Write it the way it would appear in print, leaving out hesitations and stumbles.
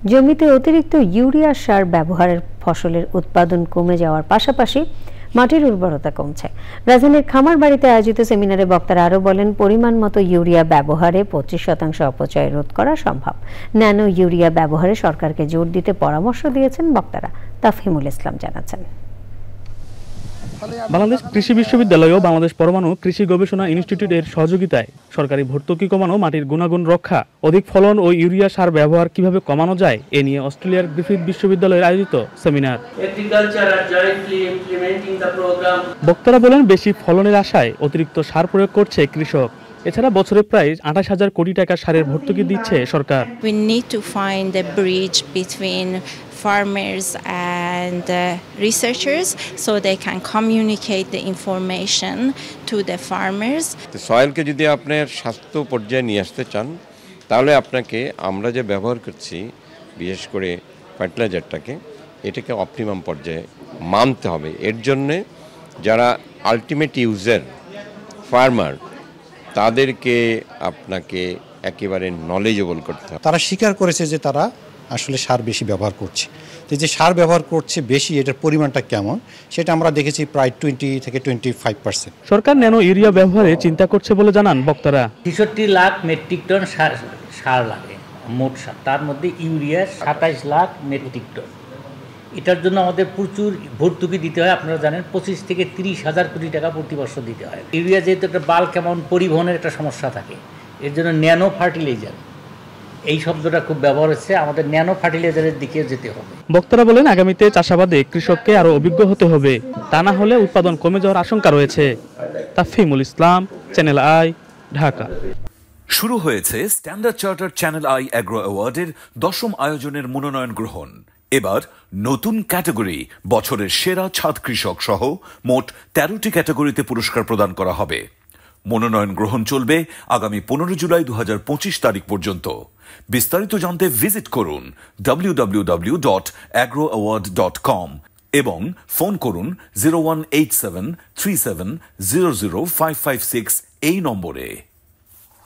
জমিতে অতিরিক্ত ইউরিয়া সার ব্যবহারের ফসলের উৎপাদন কমে যাওয়ার পাশাপাশি মাটির উর্বরতা কমছে। রাজধানীর খামারবাড়িতে আয়োজিত সেমিনারে বক্তারা আরও বলেন, পরিমাণ মতো ইউরিয়া ব্যবহারে 25% অপচয় রোধ করা সম্ভব। ন্যানো ইউরিয়া ব্যবহারে সরকারকে জোর দিতে পরামর্শ দিয়েছেন বক্তারা। তাফহিমুল ইসলাম জানাচ্ছেন। বাংলাদেশ কৃষি বিশ্ববিদ্যালয় ও বাংলাদেশ পরমাণু কৃষি গবেষণা ইনস্টিটিউটের সহযোগিতায় সরকারি ভর্তুকি কমানো, মাটির গুণাগুণ রক্ষা, অধিক ফলন ও ইউরিয়া সার ব্যবহার কিভাবে কমানো যায় এ নিয়ে অস্ট্রেলিয়ার গ্রিফিথ বিশ্ববিদ্যালয়ের আয়োজিত সেমিনার। বক্তারা বলেন, বেশি ফলনের আশায় অতিরিক্ত সার প্রয়োগ করছে কৃষক। এছাড়া বছরে প্রায় 28,000 কোটি টাকা সারের ভর্তুকি দিচ্ছে সরকার। We need to find a bridge between farmers and researchers so they can communicate the information to the farmers. সয়েলকে যদি আপনার স্বাস্থ্য পর্যায়ে নিয়ে আসতে চান, তাহলে আপনাকে আমরা যে ব্যবহার করছি, বিশেষ করে ফার্টিলাইজারটাকে, এটাকে অপটিমাম পর্যায়ে মানতে হবে। এর জন্যে যারা আলটিমেট ইউজার ফার্মার, তাদেরকে আপনাকে একেবারে নলেজেবল করতে হবে। তারা স্বীকার করেছে যে তারা আসলে সার বেশি ব্যবহার করছে। তো যে সার ব্যবহার করছে বেশি, এটার পরিমাণটা কেমন সেটা আমরা দেখেছি প্রায় 20 থেকে 25%। সরকার ন্যানো ইউরিয়া ব্যবহারে চিন্তা করছে বলে জানান বক্তারা। 63 লাখ মেট্রিক টন সার লাগে মোট সার, তার মধ্যে ইউরিয়া 27 লাখ মেট্রিক টন। এটার জন্য আমাদের প্রচুর ভর্তুকি দিতে হয়। আপনারা জানেন 25 থেকে 30,000 কোটি টাকা প্রতি বছর দিতে হয়। ইউরিয়া যেহেতু একটা বাল্ক অ্যামাউন্ট, পরিবহনের একটা সমস্যা থাকে, এর জন্য ন্যানো ফার্টিলাইজার এই শব্দটা খুব ব্যবহার হচ্ছে। আমাদের ন্যানো ফার্টিলাইজারের দিকে যেতে হবে। বক্তারা বলেন, আগামীতে চাষাবাদে কৃষককে আরো অভিজ্ঞ হতে হবে, তা না হলে উৎপাদন কমে যাওয়ার আশঙ্কা রয়েছে। Tafhimul Islam, channel I, Dhaka. শুরু হয়েছে standard chartered channel I agro অ্যাওয়ার্ডের 10ম আয়োজনের মনোনয়ন গ্রহণ। এবার নতুন ক্যাটাগরি, বছরের সেরা ছাদ কৃষক সহ মোট 13টি ক্যাটাগরিতে পুরস্কার প্রদান করা হবে। মনোনয়ন গ্রহণ চলবে আগামী 15 জুলাই 2025 তারিখ পর্যন্ত। বিস্তারিত জানতে ভিজিট করুন www.agroaward.com এবং ফোন করুন 018737000556 এই নম্বরে।